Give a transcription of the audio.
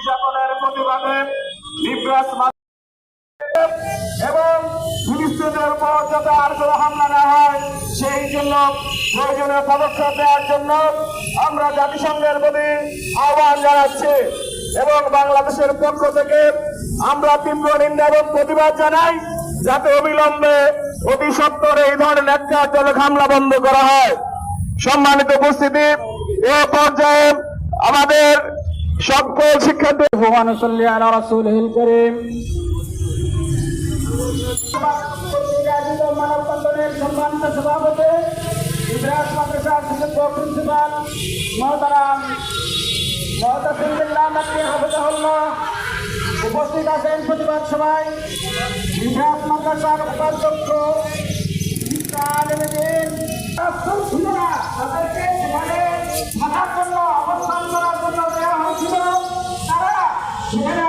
নির্যাতনের প্রতিবাদে নির্বাস এবং ফিলিস্তিনের উপর যাতে আর কোনো হামলা না হয় সেই জন্য প্রয়োজনীয় পদক্ষেপ নেওয়ার জন্য আমরা জাতিসংঘের প্রতি আহ্বান জানাচ্ছি এবং বাংলাদেশের পক্ষ থেকে আমরা তীব্র নিন্দা এবং প্রতিবাদ জানাই যাতে অবিলম্বে অতি সত্বর এই ধরনের ন্যাক্কারজনক হামলা বন্ধ করা হয়। সম্মানিত উপস্থিতি, এ পর্যায়ে আমাদের সকল শিক্ষার্থী মানববন্ধনের সম্মানিত সভাপতি ইদ্রাস মাদ্রাসার সুযোগ্য প্রিন্সিপাল মহতারাম উপস্থিত আছেন প্রতিবাদ সভায় ইদ্রাস মাদ্রাসার উপাধ্যক্ষ তাদেরকে সেখানে থাকার জন্য অবস্থান করার জন্য দেওয়া হয়েছিল, তারা সেখানে